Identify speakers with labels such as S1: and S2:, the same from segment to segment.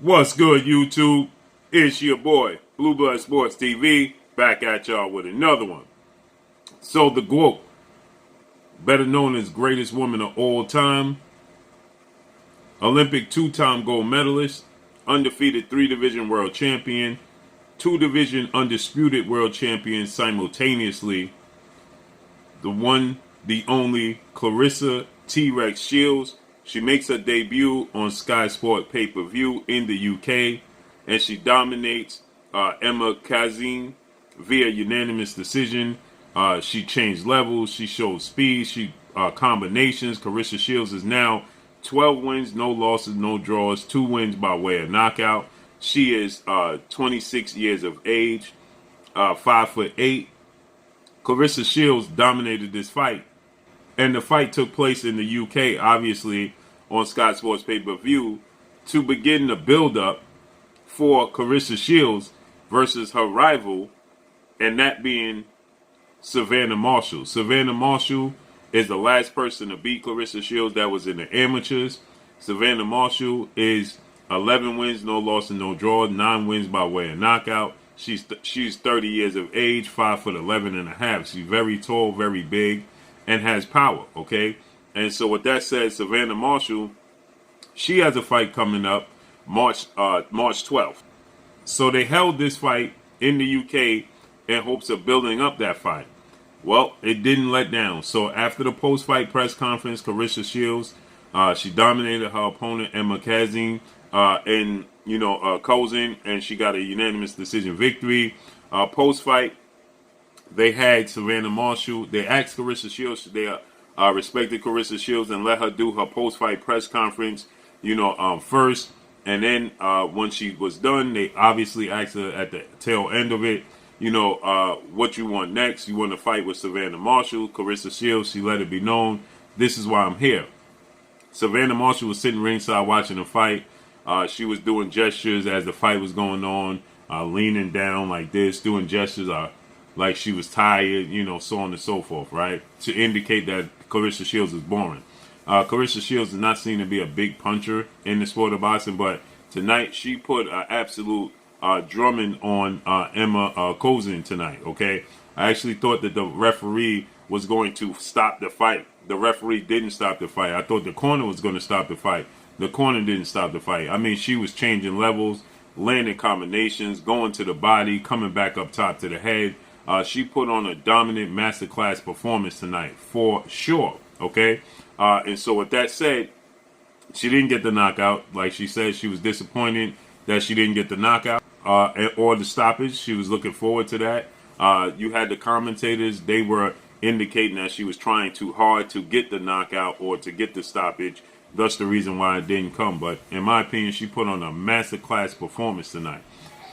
S1: What's good, YouTube? It's your boy, Blue Blood Sports TV, back at y'all with another one. So the GOAT, better known as greatest woman of all time, Olympic two-time gold medalist, undefeated 3-division world champion, 2-division undisputed world champion simultaneously, the one, the only Claressa T-Rex Shields. She makes her debut on Sky Sport pay-per-view in the UK, and she dominates Emma Kozin via unanimous decision. She changed levels, she showed speed, she combinations. Claressa Shields is now 12 wins, no losses, no draws, 2 wins by way of knockout. She is 26 years of age, 5'8". Claressa Shields dominated this fight. And the fight took place in the UK, obviously, on Sky Sports pay-per-view, to begin the build-up for Claressa Shields versus her rival, and that being Savannah Marshall. Savannah Marshall is the last person to beat Claressa Shields that was in the amateurs. Savannah Marshall is 11 wins, no loss and no draw, 9 wins by way of knockout. She's 30 years of age, 5'11" and a half. She's very tall, very big, and has power, okay? And so with that said, Savannah Marshall, she has a fight coming up March 12th. So they held this fight in the UK in hopes of building up that fight. Well, it didn't let down. So after the post-fight press conference, Claressa Shields, she dominated her opponent, Emma Kozin, Kozin, and she got a unanimous decision victory. Post-fight, they had Savannah Marshall. They asked Claressa Shields, they respected Claressa Shields and let her do her post-fight press conference, first. And then when she was done, they obviously asked her at the tail end of it, what you want next. You want to fight with Savannah Marshall. Claressa Shields, she let it be known, this is why I'm here. Savannah Marshall was sitting ringside watching the fight. She was doing gestures as the fight was going on, leaning down like this, doing gestures like she was tired, so on and so forth, right? To indicate that Claressa Shields is boring. Claressa Shields does not seem to be a big puncher in the sport of boxing, but tonight she put an absolute drumming on Emma Kozin tonight, okay? I actually thought that the referee was going to stop the fight. The referee didn't stop the fight. I thought the corner was going to stop the fight. The corner didn't stop the fight. I mean, she was changing levels, landing combinations, going to the body, coming back up top to the head. She put on a dominant masterclass performance tonight, for sure, okay? And so with that said, she didn't get the knockout. Like she said, she was disappointed that she didn't get the knockout or the stoppage. She was looking forward to that. You had the commentators. They were indicating that she was trying too hard to get the knockout or to get the stoppage. That's the reason why it didn't come. But in my opinion, she put on a masterclass performance tonight.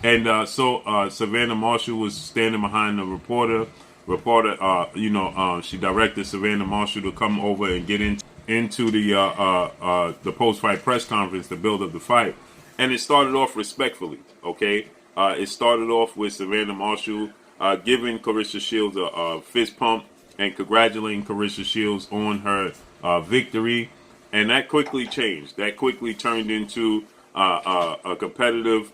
S1: And so Savannah Marshall was standing behind the reporter. She directed Savannah Marshall to come over and get into the post-fight press conference to build up the fight. And it started off respectfully, okay? It started off with Savannah Marshall giving Claressa Shields a fist pump and congratulating Claressa Shields on her victory. And that quickly changed. That quickly turned into a competitive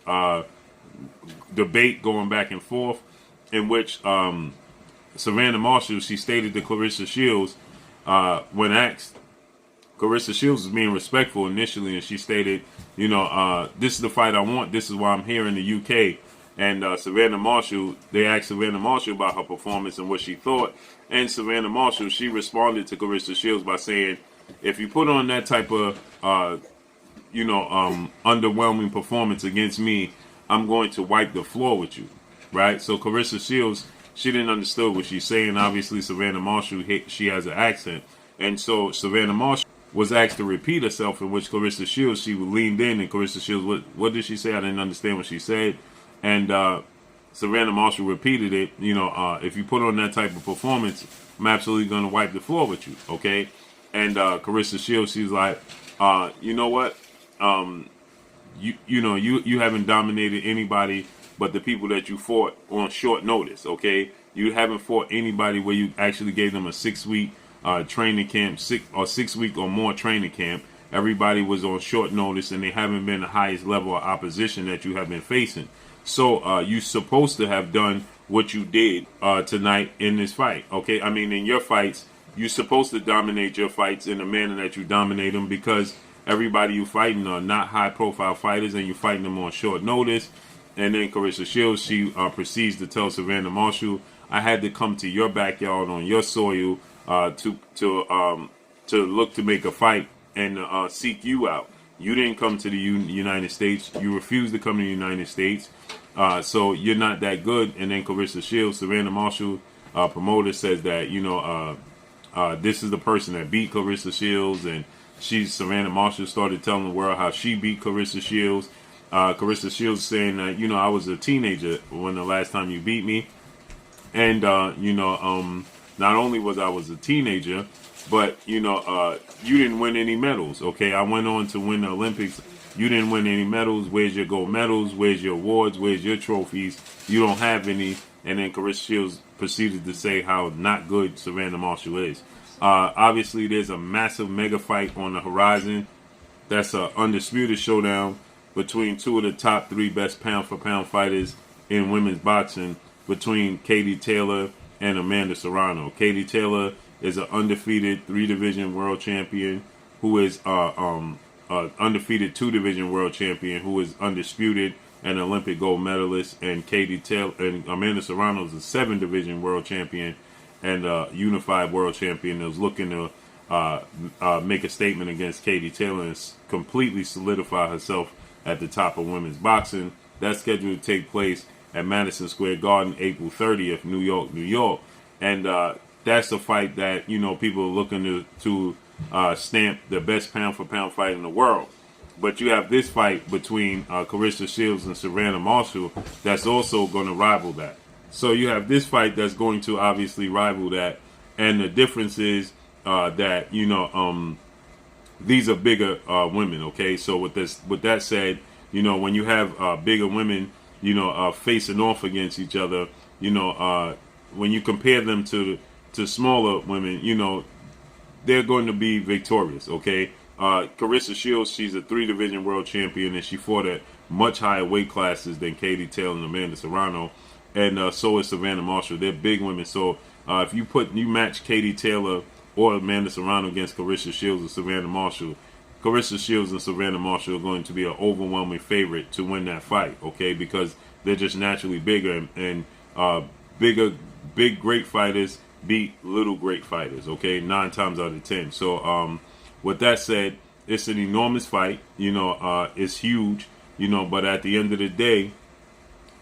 S1: debate going back and forth, in which Savannah Marshall, she stated to Claressa Shields, when asked, Claressa Shields was being respectful initially, and she stated, this is the fight I want, this is why I'm here in the UK. And Savannah Marshall, they asked Savannah Marshall about her performance and what she thought, and Savannah Marshall, she responded to Claressa Shields by saying, if you put on that type of underwhelming performance against me, I'm going to wipe the floor with you, right? So Claressa Shields, she didn't understand what she's saying. Obviously, Savannah Marshall, she has an accent. And so Savannah Marshall was asked to repeat herself, in which Claressa Shields, she leaned in, and Claressa Shields, what did she say? I didn't understand what she said. And Savannah Marshall repeated it, if you put on that type of performance, I'm absolutely going to wipe the floor with you, okay? And Claressa Shields, she's like, you know what? You haven't dominated anybody but the people that you fought on short notice, okay? You haven't fought anybody where you actually gave them a 6-week training camp, 6 week or more training camp. everybody was on short notice, and they haven't been the highest level of opposition that you have been facing. So you're supposed to have done what you did tonight in this fight. Okay, I mean, in your fights, you're supposed to dominate your fights in the manner that you dominate them, because everybody you fighting are not high-profile fighters, and you're fighting them on short notice. And then Claressa Shields, she proceeds to tell Savannah Marshall, "I had to come to your backyard on your soil to look to make a fight and seek you out. You didn't come to the United States. You refused to come to the United States. So you're not that good." And then Claressa Shields, Savannah Marshall, promoter, says that, this is the person that beat Claressa Shields, and Savannah Marshall started telling the world how she beat Claressa Shields. Claressa Shields saying that, I was a teenager when the last time you beat me. And, not only was I a teenager, but, you didn't win any medals. Okay, I went on to win the Olympics. You didn't win any medals. Where's your gold medals? Where's your awards? Where's your trophies? You don't have any. And then Claressa Shields proceeded to say how not good Savannah Marshall is. Obviously, there's a massive mega fight on the horizon. That's an undisputed showdown between two of the top three best pound-for-pound fighters in women's boxing, between Katie Taylor and Amanda Serrano. Katie Taylor is an undefeated 3-division world champion, who is undefeated 2-division world champion, who is undisputed, an Olympic gold medalist. And Katie Taylor and Amanda Serrano is a 7-division world champion and a unified world champion that was looking to make a statement against Katie Taylor and completely solidify herself at the top of women's boxing. That's scheduled to take place at Madison Square Garden, April 30th, New York, New York. And that's a fight that, people are looking to stamp the best pound-for-pound fight in the world. But you have this fight between Claressa Shields and Savannah Marshall that's also going to rival that. So you have this fight that's going to obviously rival that. And the difference is that, these are bigger women, okay? So with that said, when you have bigger women, facing off against each other, when you compare them to smaller women, they're going to be victorious, okay? Claressa Shields, she's a 3-division world champion, and she fought at much higher weight classes than Katie Taylor and Amanda Serrano, and so is Savannah Marshall. They're big women. So if you match Katie Taylor or Amanda Serrano against Claressa Shields or Savannah Marshall, Claressa Shields and Savannah Marshall are going to be an overwhelming favorite to win that fight, okay? Because they're just naturally bigger, and big great fighters beat little great fighters, okay? 9 times out of 10. So with that said, it's an enormous fight, it's huge, but at the end of the day,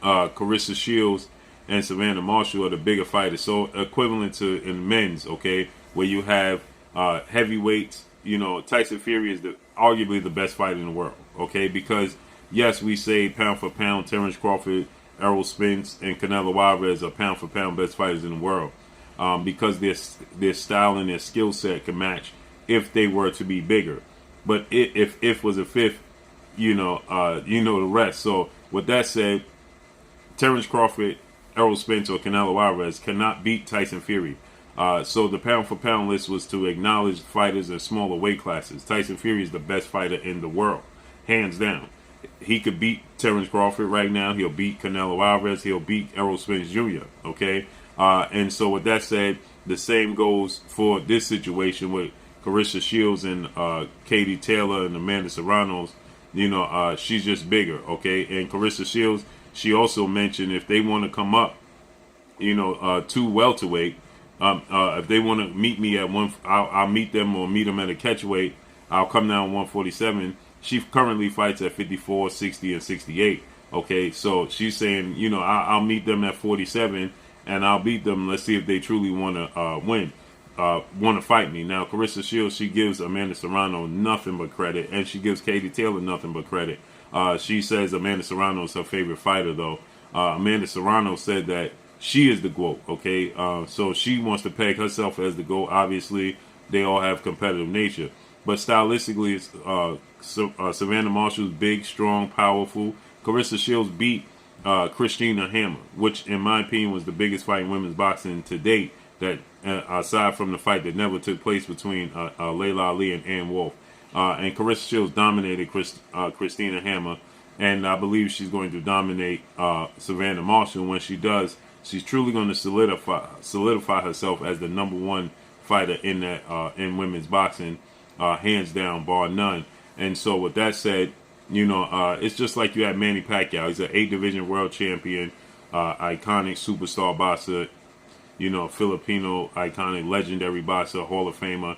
S1: Claressa Shields and Savannah Marshall are the bigger fighters. So equivalent to in men's, okay, where you have heavyweights, Tyson Fury is arguably the best fighter in the world, okay? Because, yes, we say pound for pound, Terrence Crawford, Errol Spence, and Canelo Alvarez are pound for pound best fighters in the world, because their style and their skill set can match if they were to be bigger. But if was a fifth, the rest. So with that said, Terrence Crawford, Errol Spence, or Canelo Alvarez cannot beat Tyson Fury. So the pound-for-pound list was to acknowledge fighters in smaller weight classes. Tyson Fury is the best fighter in the world, hands down. He could beat Terrence Crawford right now. He'll beat Canelo Alvarez. He'll beat Errol Spence Jr., okay? And so with that said, the same goes for this situation with Claressa Shields and Katie Taylor and Amanda Serrano. She's just bigger, okay? And Claressa Shields, she also mentioned if they want to come up, to welterweight, if they want to meet me at I'll meet them, or meet them at a catchweight. I'll come down 147. She currently fights at 54, 60, and 68. Okay, so she's saying, I'll meet them at 47, and I'll beat them. Let's see if they truly want to win, want to fight me. Now, Claressa Shields, she gives Amanda Serrano nothing but credit, and she gives Katie Taylor nothing but credit. She says Amanda Serrano is her favorite fighter, though. Amanda Serrano said that she is the GOAT, okay? So she wants to peg herself as the GOAT. Obviously, they all have competitive nature. But stylistically, Savannah Marshall's big, strong, powerful. Claressa Shields beat Christina Hammer, which, in my opinion, was the biggest fight in women's boxing to date, that aside from the fight that never took place between Layla Ali and Ann Wolfe. And Claressa Shields dominated Christina Hammer, and I believe she's going to dominate Savannah Marshall. When she does, she's truly going to solidify herself as the #1 fighter in that in women's boxing, hands down, bar none. And so, with that said, it's just like you had Manny Pacquiao. He's an 8-division world champion, iconic superstar boxer, Filipino iconic legendary boxer, Hall of Famer.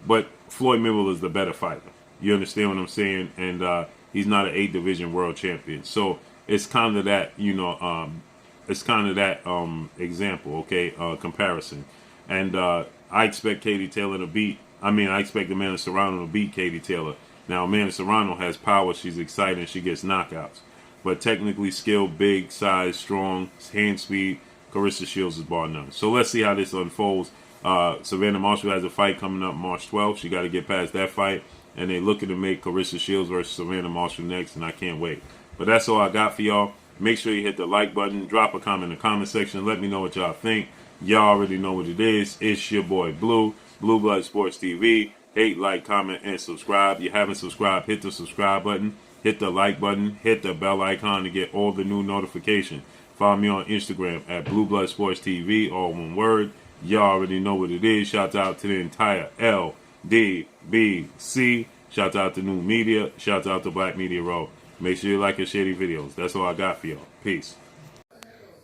S1: But Floyd Mayweather is the better fighter. You understand what I'm saying? And he's not an 8-division world champion. So it's kind of that, example, okay, comparison. And I expect Katie Taylor to beat. I expect Amanda Serrano to beat Katie Taylor. Now, Amanda Serrano has power. She's exciting. She gets knockouts. But technically skilled, big, size, strong, hand speed, Claressa Shields is bar none. So let's see how this unfolds. Savannah Marshall has a fight coming up March 12th. She got to get past that fight. And they're looking to make Claressa Shields versus Savannah Marshall next. And I can't wait. But that's all I got for y'all. Make sure you hit the like button. Drop a comment in the comment section. Let me know what y'all think. Y'all already know what it is. It's your boy Blue. Blue Blood Sports TV. Hate, like, comment, and subscribe. If you haven't subscribed, hit the subscribe button. Hit the like button. Hit the bell icon to get all the new notifications. Follow me on Instagram at Blue Blood Sports TV, all one word. Y'all already know what it is. Shout out to the entire LDBC. Shout out to New Media. Shout out to Black Media Row. Make sure you like and share these videos. That's all I got for y'all. Peace.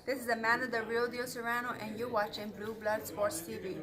S2: This is Amanda, the real deal Serrano, and you're watching Blue Blood Sports TV.